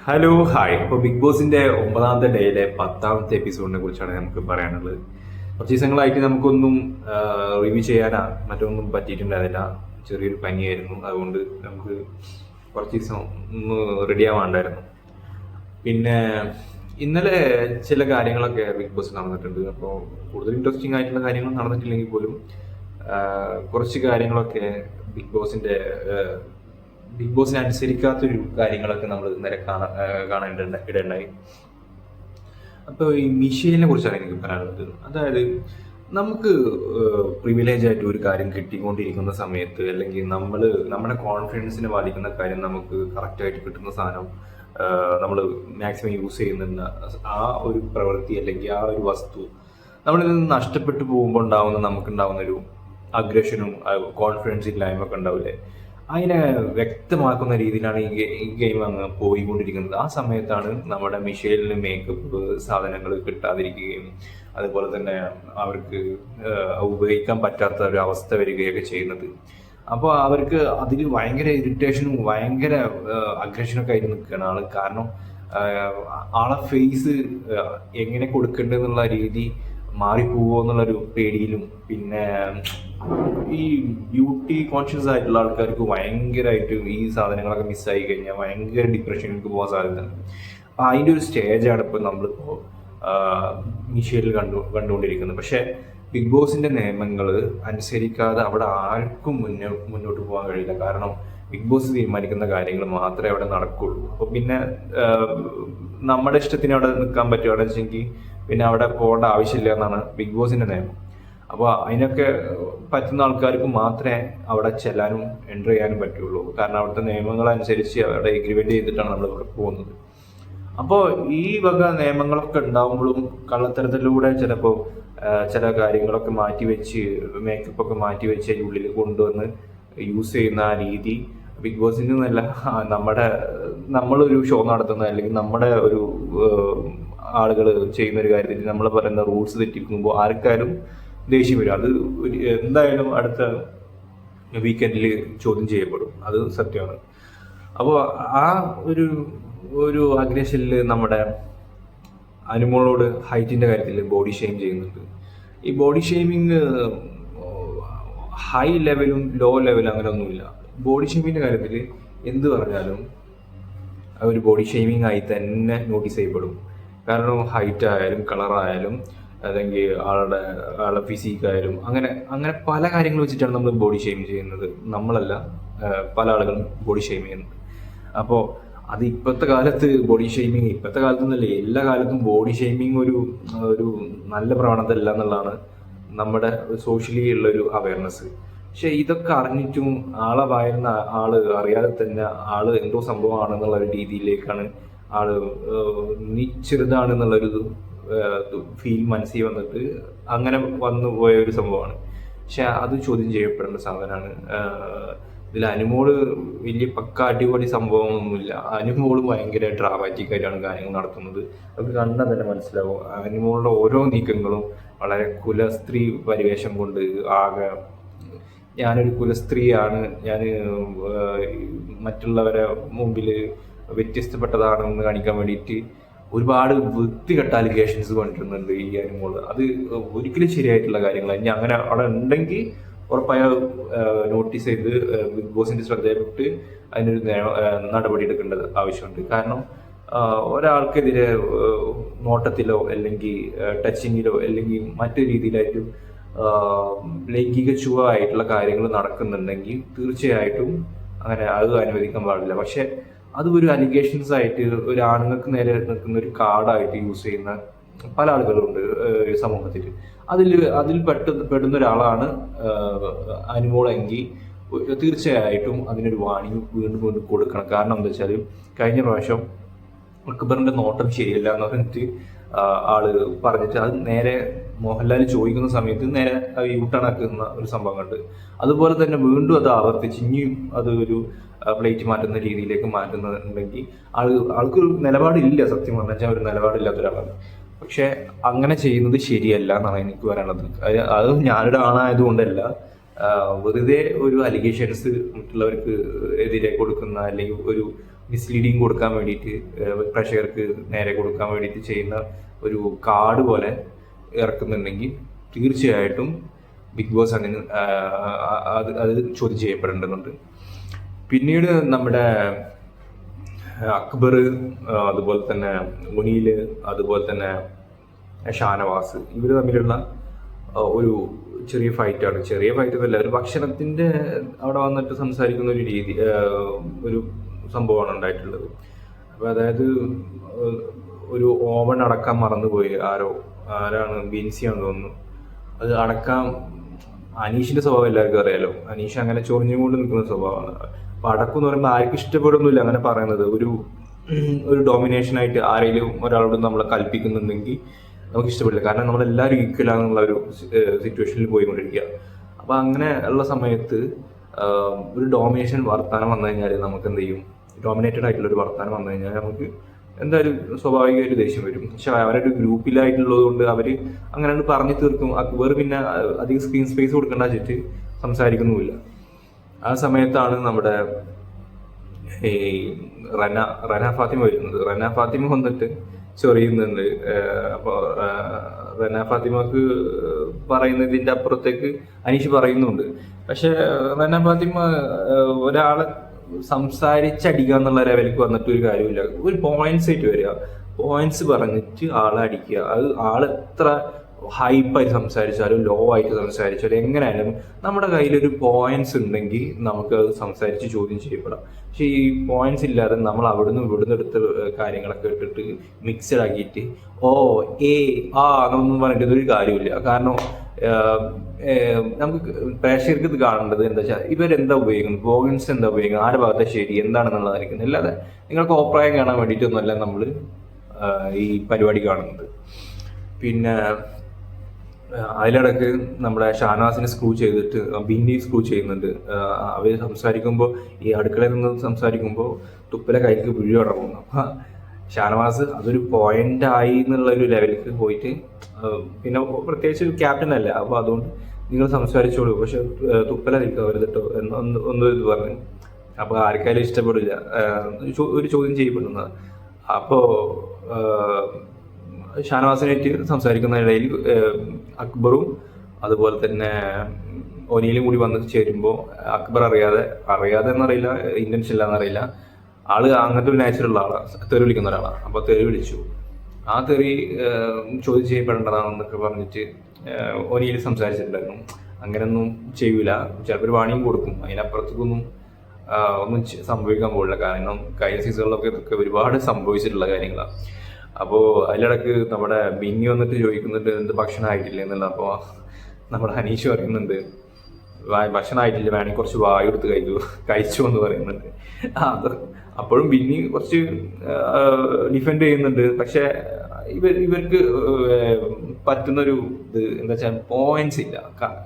Hello hi. അപ്പോൾ big ബോസിന്റെ 9ാമത്തെ ഡേയിലെ 10ാമത്തെ എപ്പിസോഡിനെ കുറിച്ചാണ് നമുക്ക് പറയാനുള്ളത്. കുറച്ച് ദിവസങ്ങളായിട്ട് നമുക്കൊന്നും റിവ്യൂ ചെയ്യാനാ മറ്റൊന്നും പറ്റിയിട്ടുണ്ടായിരുന്നില്ല. ചെറിയൊരു പനിയായിരുന്നു, അതുകൊണ്ട് നമുക്ക് കുറച്ച് ദിവസം ഒന്ന് റെഡി ആവാണ്ടായിരുന്നു. പിന്നെ ഇന്നലെ ചില കാര്യങ്ങളൊക്കെ ബിഗ് ബോസ് നടന്നിട്ടുണ്ട്. അപ്പോൾ കൂടുതൽ ഇൻട്രസ്റ്റിംഗ് ആയിട്ടുള്ള കാര്യങ്ങൾ നടന്നിട്ടില്ലെങ്കിൽ പോലും കുറച്ച് കാര്യങ്ങളൊക്കെ ബിഗ് ബോസിന്റെ ബിഗ് ബോസിനെ അനുസരിക്കാത്തൊരു കാര്യങ്ങളൊക്കെ നമ്മൾ ഇന്നലെ ഇടണ്ടായി. അപ്പോൾ ഈ മിഷേലിനെ കുറിച്ചാണ് എനിക്ക് പറയാനുള്ളത്. അതായത് നമുക്ക് പ്രിവിലേജ് ആയിട്ട് ഒരു കാര്യം കിട്ടിക്കൊണ്ടിരിക്കുന്ന സമയത്ത്, അല്ലെങ്കിൽ നമ്മുടെ കോൺഫിഡൻസിനെ ബാധിക്കുന്ന കാര്യം നമുക്ക് കറക്റ്റായിട്ട് കിട്ടുന്ന സാധനം നമ്മൾ മാക്സിമം യൂസ് ചെയ്യുന്ന ആ ഒരു പ്രവൃത്തി അല്ലെങ്കിൽ ആ ഒരു വസ്തു നമ്മളിൽ നിന്ന് നഷ്ടപ്പെട്ടു പോകുമ്പോൾ നമുക്കുണ്ടാവുന്ന ഒരു അഗ്രഷനും കോൺഫിഡൻസ് ഇല്ലായ്മ ഒക്കെ ഉണ്ടാവില്ലേ, അതിനെ വ്യക്തമാക്കുന്ന രീതിയിലാണ് ഈ ഗെയിം അങ്ങ് പോയിക്കൊണ്ടിരിക്കുന്നത്. ആ സമയത്താണ് നമ്മുടെ മിഷേലിന് മേക്കപ്പ് സാധനങ്ങൾ കിട്ടാതിരിക്കുകയും അതുപോലെ തന്നെ അവർക്ക് ഉപയോഗിക്കാൻ പറ്റാത്ത ഒരു അവസ്ഥ വരികയൊക്കെ ചെയ്യുന്നത്. അപ്പോൾ അവർക്ക് അതിൽ ഭയങ്കര ഇറിറ്റേഷനും ഭയങ്കര അഗ്രഷനൊക്കെ ആയിട്ട് നിൽക്കുകയാണ് ആള്. കാരണം ആളെ ഫേസ് എങ്ങനെ കൊടുക്കേണ്ടതെന്നുള്ള രീതി മാറിപ്പോവോ എന്നുള്ളൊരു പേടിയിലും, പിന്നെ ഈ ബ്യൂട്ടി കോൺഷ്യസ് ആയിട്ടുള്ള ആൾക്കാർക്ക് ഭയങ്കരമായിട്ട് ഈ സാധനങ്ങളൊക്കെ മിസ്സായി കഴിഞ്ഞാൽ ഭയങ്കര ഡിപ്രഷനിലേക്ക് പോകാൻ സാധ്യതയുണ്ട്. അപ്പം അതിൻ്റെ ഒരു സ്റ്റേജാണ് ഇപ്പോൾ നമ്മളിപ്പോൾ മിഷേലിൽ കണ്ടുകൊണ്ടിരിക്കുന്നത്. പക്ഷേ ബിഗ് ബോസിന്റെ നിയമങ്ങൾ അനുസരിക്കാതെ അവിടെ ആർക്കും മുന്നോട്ട് പോകാൻ കഴിയില്ല. കാരണം ബിഗ് ബോസ് തീരുമാനിക്കുന്ന കാര്യങ്ങൾ മാത്രമേ അവിടെ നടക്കുള്ളൂ. അപ്പോൾ പിന്നെ നമ്മുടെ ഇഷ്ടത്തിന് അവിടെ നിൽക്കാൻ പറ്റുകയാണെന്ന് വെച്ചെങ്കിൽ പിന്നെ അവിടെ പോകേണ്ട ആവശ്യമില്ല എന്നാണ് ബിഗ് ബോസിന്റെ നിയമം. അപ്പോൾ അതിനൊക്കെ പറ്റുന്ന ആൾക്കാർക്ക് മാത്രമേ അവിടെ ചെല്ലാനും എൻ്റർ ചെയ്യാനും പറ്റുള്ളൂ. കാരണം അവിടുത്തെ നിയമങ്ങൾ അനുസരിച്ച് അവിടെ എഗ്രിമെന്റ് ചെയ്തിട്ടാണ് നമ്മൾ ഇവിടെ പോകുന്നത്. അപ്പോൾ ഈ വക നിയമങ്ങളൊക്കെ ഉണ്ടാവുമ്പോഴും കള്ളത്തരത്തിലൂടെ ചിലപ്പോൾ ചില കാര്യങ്ങളൊക്കെ മാറ്റിവെച്ച് മേക്കപ്പ് ഒക്കെ മാറ്റിവെച്ച് ഉള്ളിൽ കൊണ്ടുവന്ന് യൂസ് ചെയ്യുന്ന ആ രീതി ബിഗ് ബോസിൽ നിന്നല്ല, നമ്മളൊരു ഷോ നടത്തുന്ന അല്ലെങ്കിൽ നമ്മുടെ ഒരു ആളുകൾ ചെയ്യുന്ന ഒരു കാര്യത്തിൽ നമ്മൾ പറയുന്ന റൂൾസ് തെറ്റിക്കുമ്പോൾ ആർക്കാരും ദേഷ്യം വരും. അത് എന്തായാലും അടുത്ത വീക്കെൻഡിൽ ചോദ്യം ചെയ്യപ്പെടും, അത് സത്യമാണ്. അപ്പോൾ ആ ഒരു അഗ്രഷനിൽ നമ്മുടെ അനുമോളോട് ഹൈറ്റിന്റെ കാര്യത്തിൽ ബോഡി ഷെയിം ചെയ്യുന്നുണ്ട്. ഈ ബോഡി ഷെയിമിങ് ഹൈ ലെവലും ലോ ലെവലും അങ്ങനെ ഒന്നുമില്ല. ബോഡി ഷെയിമിന്റെ കാര്യത്തിൽ എന്ത് പറഞ്ഞാലും ഒരു ബോഡി ഷെയിമിങ് ആയി തന്നെ നോട്ടീസ് ചെയ്യപ്പെടും. കാരണം ഹൈറ്റ് ആയാലും കളറായാലും അല്ലെങ്കിൽ ആളുടെ ഫിസിക്കായാലും അങ്ങനെ പല കാര്യങ്ങൾ വെച്ചിട്ടാണ് നമ്മൾ ബോഡി ഷെയിം ചെയ്യുന്നത്. നമ്മളല്ല, പല ആളുകളും ബോഡി ഷെയിം ചെയ്യുന്നത്. അപ്പോൾ അത് ഇപ്പോഴത്തെ കാലത്ത് ബോഡി ഷെയ്മിങ്, ഇപ്പോഴത്തെ കാലത്തൊന്നല്ലേ, എല്ലാ കാലത്തും ബോഡി ഷെയ്മിങ് ഒരു നല്ല പ്രവണത അല്ല എന്നുള്ളതാണ് നമ്മുടെ സോഷ്യലി ഉള്ളൊരു അവയർനെസ്. പക്ഷെ ഇതൊക്കെ അറിഞ്ഞിട്ടും ആളെ വായുന്ന ആള് അറിയാതെ തന്നെ ആള് എന്തോ സംഭവമാണെന്നുള്ള ഒരു രീതിയിലേക്കാണ് ആള് നീ ചെറുതാണെന്നുള്ളൊരു ഫീൽ മനസ്സിൽ വന്നിട്ട് അങ്ങനെ വന്നു പോയ ഒരു സംഭവമാണ്. പക്ഷെ അത് ചോദ്യം ചെയ്യപ്പെടേണ്ട സാധനമാണ്. ഇതിൽ അനുമോള് വലിയ പക്ക അടിപൊളി സംഭവമൊന്നുമില്ല. അനുമോള് ഭയങ്കര ഡ്രാമാറ്റിക് ആയിട്ടാണ് കാര്യങ്ങൾ നടത്തുന്നത്. നമുക്ക് കണ്ടാൽ തന്നെ മനസ്സിലാവും. അനുമോളുടെ ഓരോ നീക്കങ്ങളും വളരെ കുലസ്ത്രീ പരിവേഷം കൊണ്ട് ആകെ ഞാനൊരു കുലസ്ത്രീയാണ്, ഞാൻ മറ്റുള്ളവരെ മുമ്പിൽ വ്യത്യസ്തപ്പെട്ടതാണെന്ന് കാണിക്കാൻ വേണ്ടിയിട്ട് ഒരുപാട് വൃത്തികെട്ട അലിഗേഷൻസ് കൊണ്ടിരുന്നുണ്ട് ഈ അനുമോള്. അത് ഒരിക്കലും ശരിയായിട്ടുള്ള കാര്യങ്ങളാണ്. ഇനി അങ്ങനെ അവിടെ ഉണ്ടെങ്കിൽ ഉറപ്പായ നോട്ടീസ് ചെയ്ത് ബിഗ് ബോസിന്റെ ശ്രദ്ധയിൽപ്പെട്ട് അതിനൊരു നടപടി എടുക്കേണ്ടത് ആവശ്യമുണ്ട്. കാരണം ഒരാൾക്കെതിരെ നോട്ടത്തിലോ അല്ലെങ്കിൽ ടച്ചിങ്ങിലോ അല്ലെങ്കിൽ മറ്റു രീതിയിലായിട്ട് ലൈംഗിക ചുവയായിട്ടുള്ള കാര്യങ്ങൾ നടക്കുന്നുണ്ടെങ്കിൽ തീർച്ചയായിട്ടും അങ്ങനെ അത് അനുവദിക്കാൻ പാടില്ല. പക്ഷെ അത് ഒരു അലിഗേഷൻസ് ആയിട്ട് ഒരു ആണുങ്ങൾക്ക് നേരെ നിൽക്കുന്ന ഒരു കാർഡായിട്ട് യൂസ് ചെയ്യുന്ന പല ആളുകളുണ്ട് സമൂഹത്തിൽ. അതിൽ പെടുന്ന ഒരാളാണ് അനുമോളെങ്കിൽ തീർച്ചയായിട്ടും അതിനൊരു വാണിംഗ് വീണ്ടും കൊടുക്കണം. കാരണം എന്താ വെച്ചാൽ കഴിഞ്ഞ പ്രാവശ്യം അക്ബറിന്റെ നോട്ടം ശരിയല്ല എന്ന് പറഞ്ഞിട്ട് ആള് പറഞ്ഞിട്ട് അത് നേരെ മോഹൻലാൽ ചോദിക്കുന്ന സമയത്ത് നേരെ യൂട്ടേൺ ആക്കുന്ന ഒരു സംഭവം കണ്ട്. അതുപോലെ തന്നെ വീണ്ടും അത് ആവർത്തിച്ച് ഇനിയും അത് ഒരു പ്ലേറ്റ് മാറ്റുന്ന രീതിയിലേക്ക് മാറ്റുന്നുണ്ടെങ്കിൽ ആൾക്കൊരു നിലപാടില്ല. സത്യം പറഞ്ഞാൽ ഒരു നിലപാടില്ലാത്ത ഒരാളാണ്. പക്ഷെ അങ്ങനെ ചെയ്യുന്നത് ശരിയല്ല എന്നാണ് എനിക്ക് പറയാനുള്ളത്. അത് ഞാനൊരു ആണായതുകൊണ്ടല്ല, വെറുതെ ഒരു അലിഗേഷൻസ് മറ്റുള്ളവർക്ക് എതിരെ കൊടുക്കുന്ന അല്ലെങ്കിൽ മിസ്ലീഡിങ് കൊടുക്കാൻ വേണ്ടിയിട്ട്, പ്രേക്ഷകർക്ക് നേരെ കൊടുക്കാൻ വേണ്ടിയിട്ട് ചെയ്യുന്ന ഒരു കാർഡ് പോലെ ഇറക്കുന്നുണ്ടെങ്കിൽ തീർച്ചയായിട്ടും ബിഗ് ബോസ് അതിന് അത് ചോദ്യം ചെയ്യപ്പെടേണ്ടതുണ്ട്. പിന്നീട് നമ്മുടെ അക്ബർ, അതുപോലെ തന്നെ മുനീൽ, അതുപോലെ തന്നെ ഷാനവാസ്, ഇവർ തമ്മിലുള്ള ഒരു ചെറിയ ഫൈറ്റാണ്. ചെറിയ ഫൈറ്റ് എന്നല്ല, ഒരു ഭക്ഷണത്തിൻ്റെ അവിടെ വന്നിട്ട് സംസാരിക്കുന്ന ഒരു രീതി, ഒരു സംഭവമാണ് ഉണ്ടായിട്ടുള്ളത്. അപ്പോൾ അതായത് ഒരു ഓവൺ അടക്കാൻ മറന്നുപോയി ആരാണ്, ബിൻസിയാണെന്ന് തോന്നുന്നു. അത് അടക്കാൻ അനീഷിൻ്റെ സ്വഭാവം എല്ലാവർക്കും അറിയാലോ. അനീഷ് അങ്ങനെ ചൊറിഞ്ഞുകൊണ്ട് നിൽക്കുന്ന സ്വഭാവമാണ്. അപ്പോൾ അടക്കം എന്ന് പറയുമ്പോൾ ആർക്കും ഇഷ്ടപ്പെടുന്നില്ല അങ്ങനെ പറയുന്നത്. ഒരു ഡോമിനേഷനായിട്ട് ആരെങ്കിലും ഒരാളോട് നമ്മളെ കൽപ്പിക്കുന്നുണ്ടെങ്കിൽ നമുക്ക് ഇഷ്ടപ്പെടില്ല. കാരണം നമ്മളെല്ലാവരും ഈക്വലാണെന്നുള്ള ഒരു സിറ്റുവേഷനിൽ പോയിക്കൊണ്ടിരിക്കുക. അപ്പോൾ അങ്ങനെ ഉള്ള സമയത്ത് ഒരു ഡോമിനേഷൻ വർത്താനം വന്നു കഴിഞ്ഞാൽ നമുക്ക് എന്ത് ചെയ്യും? ഡോമിനേറ്റഡ് ആയിട്ടുള്ള ഒരു വർത്താനം വന്നു കഴിഞ്ഞാൽ നമുക്ക് എന്തായാലും സ്വാഭാവികമായിട്ട് ദേഷ്യം വരും. പക്ഷെ അവരുടെ ഗ്രൂപ്പിലായിട്ടുള്ളത് കൊണ്ട് അവർ അങ്ങനെ പറഞ്ഞു തീർക്കും. അക്ബർ പിന്നെ അധികം സ്ക്രീൻ സ്പേസ് കൊടുക്കേണ്ട വെച്ചിട്ട് സംസാരിക്കുന്നുമില്ല. ആ സമയത്താണ് നമ്മുടെ ഈ റന ഫാത്തിമ വരുന്നത്. റന ഫാത്തിമ വന്നിട്ട് ചൊറിയുന്നുണ്ട്. അപ്പോൾ റന ഫാത്തിമക്ക് പറയുന്നതിൻ്റെ അപ്പുറത്തേക്ക് അനീഷ് പറയുന്നുണ്ട്. പക്ഷെ റന ഫാത്തിമ ഒരാളെ സംസാരിച്ചടിക്കുക എന്നുള്ള ലെവലിലേക്ക് വന്നിട്ട് ഒരു കാര്യമില്ല. ഒരു പോയിന്റ്സ് ആയിട്ട് വരിക, പോയിന്റ്സ് പറഞ്ഞിട്ട് ആളെ അടിക്കുക. അത് ആളെത്ര ഹൈപ്പായിട്ട് സംസാരിച്ചാലും ലോ ആയിട്ട് സംസാരിച്ചാലും എങ്ങനെയായാലും നമ്മുടെ കയ്യിലൊരു പോയിന്റ്സ് ഉണ്ടെങ്കിൽ നമുക്ക് അത് സംസാരിച്ച് ചോദ്യം ചെയ്യപ്പെടാം. പക്ഷെ ഈ പോയിന്റ്സ് ഇല്ലാതെ നമ്മൾ അവിടുന്ന് എടുത്ത കാര്യങ്ങളൊക്കെ ഇട്ടിട്ട് മിക്സഡ് ആക്കിയിട്ട് എന്നൊന്നും പറഞ്ഞിട്ട് ഒരു കാര്യമില്ല. കാരണം നമുക്ക് പ്രേക്ഷകർക്ക് ഇത് കാണേണ്ടത് എന്താ വെച്ചാൽ ഇവരെന്താ ഉപയോഗിക്കുന്നത്, പോയിന്റ്സ് എന്താ ഉപയോഗിക്കുന്നത്, ആരുടെ ഭാഗത്തെ ശരി എന്താണെന്നുള്ളതായിരിക്കും. അല്ലാതെ നിങ്ങൾക്ക് അഭിപ്രായം കാണാൻ വേണ്ടിയിട്ടൊന്നുമല്ല നമ്മൾ ഈ പരിപാടി കാണുന്നത്. പിന്നെ അതിലിടക്ക് നമ്മുടെ ഷാനവാസിനെ സ്ക്രൂ ചെയ്തിട്ട് ബിന്നി സ്ക്രൂ ചെയ്യുന്നുണ്ട്. അവർ സംസാരിക്കുമ്പോൾ, ഈ അടുക്കളയിൽ നിന്ന് സംസാരിക്കുമ്പോൾ തുപ്പല കൈക്ക് പിഴി തുടങ്ങുന്നു. അപ്പം ഷാനവാസ് അതൊരു പോയിന്റായി എന്നുള്ളൊരു ലെവലിലേക്ക് പോയിട്ട്, പിന്നെ പ്രത്യേകിച്ച് ക്യാപ്റ്റൻ അല്ല, അപ്പോൾ അതുകൊണ്ട് നിങ്ങൾ സംസാരിച്ചോളൂ, പക്ഷെ തുപ്പല നിൽക്കരുതട്ടോ ഒന്നും ഇത് പറഞ്ഞു. അപ്പോൾ ആർക്കായാലും ഇഷ്ടപ്പെടില്ല, ഒരു ചോദ്യം ചെയ്യപ്പെടുന്നത്. അപ്പോൾ ഷാനവാസിനായിട്ട് സംസാരിക്കുന്നതിനിടയിൽ അക്ബറും അതുപോലെ തന്നെ ഒനിയിലും കൂടി വന്ന് ചേരുമ്പോൾ അക്ബർ അറിയാതെ എന്നറിയില്ല, ഇന്റൻഷൻ ഇല്ലാന്നറിയില്ല, ആള് അങ്ങനത്തെ ഒരു നാച്ചുറൽ ആളാണ്, തെറി വിളിക്കുന്ന ഒരാളാണ്. അപ്പോൾ തെറി വിളിച്ചു. ആ തെറി ചോദ്യം ചെയ്യപ്പെടേണ്ടതാണെന്നൊക്കെ പറഞ്ഞിട്ട് ഒനിയിൽ സംസാരിച്ചിട്ടുണ്ടായിരുന്നു. അങ്ങനെയൊന്നും ചെയ്യൂല, ചിലപ്പോൾ ഒരു വാണിയും കൊടുക്കും, അതിനപ്പുറത്തേക്കൊന്നും ഒന്നും സംഭവിക്കാൻ പോകില്ല. കാരണം കഴിഞ്ഞ സീസണിലൊക്കെ ഇതൊക്കെ ഒരുപാട് സംഭവിച്ചിട്ടുള്ള കാര്യങ്ങളാണ്. അപ്പോൾ അതിലിടക്ക് നമ്മുടെ ബിന്നി വന്നിട്ട് ചോദിക്കുന്നുണ്ട് എന്ത് ഭക്ഷണം ആയിട്ടില്ല എന്നുള്ള. അപ്പോൾ നമ്മുടെ അനീഷ് പറയുന്നുണ്ട് ഭക്ഷണം ആയിട്ടില്ല, വേണമെങ്കിൽ കുറച്ച് വായു എടുത്ത് കഴിച്ചു എന്ന് പറയുന്നുണ്ട്. അത് അപ്പോഴും ബിന്നി കുറച്ച് ഡിഫെൻഡ് ചെയ്യുന്നുണ്ട്. പക്ഷെ ഇവർക്ക് പറ്റുന്നൊരു ഇത് എന്താ വെച്ചാൽ പോയിന്റ്സ് ഇല്ല,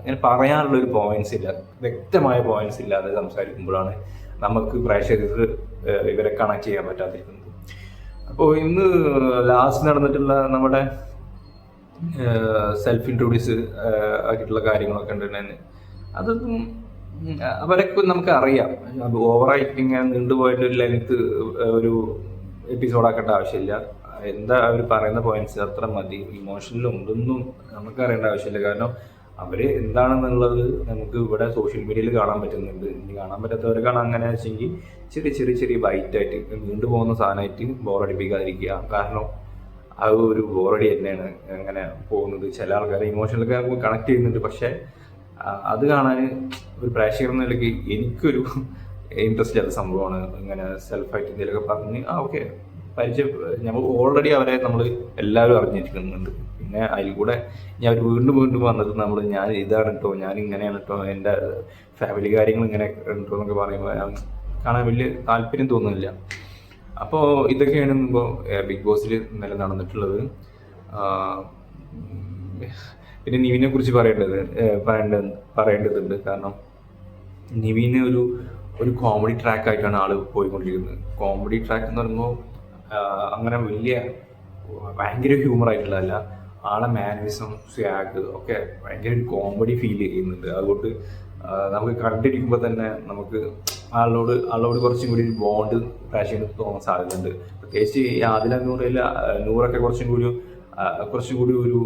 ഇങ്ങനെ പറയാനുള്ളൊരു പോയിന്റ്സ് ഇല്ല, വ്യക്തമായ പോയിന്റ്സ് ഇല്ലാതെ സംസാരിക്കുമ്പോഴാണ് നമുക്ക് പ്രേക്ഷകർക്ക് ഇവരെ കണക്ട് ചെയ്യാൻ പറ്റാതിരിക്കുന്നത്. അപ്പോൾ ഇന്ന് ലാസ്റ്റ് നടന്നിട്ടുള്ള നമ്മുടെ സെൽഫ് ഇൻട്രൊഡ്യൂസ് ആയിട്ടുള്ള കാര്യങ്ങളൊക്കെ ഉണ്ടെന്ന് അതൊന്നും അവരൊക്കെ നമുക്ക് അറിയാം. അത് ഓവറായിട്ട് ഇങ്ങനെ നീണ്ടുപോയിട്ട് ഒരു ലെങ്ത് ഒരു എപ്പിസോഡാക്കേണ്ട ആവശ്യമില്ല. എന്താ അവർ പറയുന്ന പോയിന്റ്സ് അത്ര മതി. ഇമോഷണലും ഇതൊന്നും നമുക്ക് അറിയേണ്ട ആവശ്യമില്ല. കാരണം അവർ എന്താണെന്നുള്ളത് നമുക്ക് ഇവിടെ സോഷ്യൽ മീഡിയയിൽ കാണാൻ പറ്റുന്നുണ്ട്. ഇനി കാണാൻ പറ്റാത്തവർക്കാണ് അങ്ങനെ വെച്ചെങ്കിൽ ചെറിയ ബൈറ്റായിട്ട് നീണ്ടുപോകുന്ന സാധനമായിട്ട് ബോറടിപ്പിക്കാതിരിക്കുക. കാരണം അത് ഒരു ബോറടി തന്നെയാണ് അങ്ങനെ പോകുന്നത്. ചില ആൾക്കാരെ ഇമോഷണലൊക്കെ കണക്ട് ചെയ്യുന്നുണ്ട്. പക്ഷേ അത് കാണാൻ ഒരു പ്രേക്ഷകർ എന്ന നിലയ്ക്ക് എനിക്കൊരു ഇൻട്രസ്റ്റ് ഇല്ലാത്ത സംഭവമാണ്. ഇങ്ങനെ സെൽഫായിട്ട് എന്തെങ്കിലുമൊക്കെ പറഞ്ഞ് ഓക്കെ പരിചയം, നമ്മൾ ഓൾറെഡി അവരെ നമ്മൾ എല്ലാവരും അറിഞ്ഞിരിക്കുന്നുണ്ട്. പിന്നെ അതിൽ കൂടെ ഞാൻ വീണ്ടും വന്നത് ഞാൻ ഇതാണ് കേട്ടോ, ഞാൻ ഇങ്ങനെയാണ് കേട്ടോ, എൻ്റെ ഫാമിലി കാര്യങ്ങൾ ഇങ്ങനെ ഉണ്ടോ എന്നൊക്കെ പറയുമ്പോൾ കാണാൻ വലിയ താല്പര്യം തോന്നുന്നില്ല. അപ്പോൾ ഇതൊക്കെയാണ് ഇപ്പോൾ ബിഗ് ബോസിൽ ഇന്നലെ നടന്നിട്ടുള്ളത്. പിന്നെ നിവിനെ കുറിച്ച് പറയേണ്ടതുണ്ട്. കാരണം നിവിന് ഒരു കോമഡി ട്രാക്കായിട്ടാണ് ആൾ പോയിക്കൊണ്ടിരിക്കുന്നത്. കോമഡി ട്രാക്ക് എന്ന് പറയുമ്പോൾ അങ്ങനെ ഭയങ്കര ഹ്യൂമർ ആയിട്ടുള്ളതല്ല, ആളെ മാനറിസം സ്വാഗ് ഒക്കെ ഭയങ്കര ഒരു കോമഡി ഫീൽ ചെയ്യുന്നുണ്ട്. അതുകൊണ്ട് നമുക്ക് കണ്ടിരിക്കുമ്പോൾ തന്നെ നമുക്ക് ആളോട് കുറച്ചും കൂടി ഒരു ബോണ്ട് പ്രേക്ഷകർക്ക് തോന്നാൻ സാധ്യതയുണ്ട്. പ്രത്യേകിച്ച് ഈ ആദില നൂറൊക്കെ കുറച്ചും കൂടി ഒരു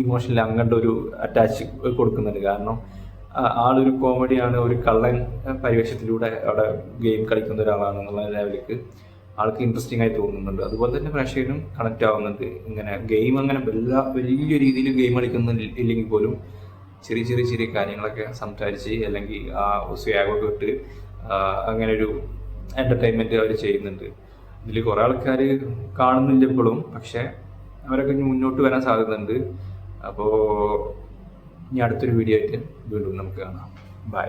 ഇമോഷണലി അങ്ങോട്ട് ഒരു അറ്റാച്ച് കൊടുക്കുന്നുണ്ട്. കാരണം ആളൊരു കോമഡിയാണ്, ഒരു കള്ളൻ പരിവേഷത്തിലൂടെ അവിടെ ഗെയിം കളിക്കുന്ന ഒരാളാണെന്നുള്ള ലെവലിലേക്ക് ആൾക്ക് ഇൻട്രസ്റ്റിംഗ് ആയി തോന്നുന്നുണ്ട്. അതുപോലെ തന്നെ പ്രേക്ഷകനും കണക്റ്റ് ആവുന്നുണ്ട്. ഇങ്ങനെ ഗെയിം അങ്ങനെ വലിയ രീതിയിൽ ഗെയിം കളിക്കുന്നില്ലെങ്കിൽ പോലും ചെറിയ കാര്യങ്ങളൊക്കെ സംസാരിച്ച് അല്ലെങ്കിൽ ആ സ്വാഗൊക്കെ ഇട്ട് അങ്ങനെ ഒരു എൻ്റർടൈൻമെൻറ്റ് അവർ ചെയ്യുന്നുണ്ട്. ഇതിൽ കുറേ ആൾക്കാർ കാണുന്നില്ല ഇപ്പോഴും, പക്ഷേ അവരൊക്കെ ഇനി മുന്നോട്ട് വരാൻ സാധ്യതയുണ്ട്. അപ്പോൾ ഇനി അടുത്തൊരു വീഡിയോ ആയിട്ട് വീണ്ടും നമുക്ക് കാണാം. ബൈ.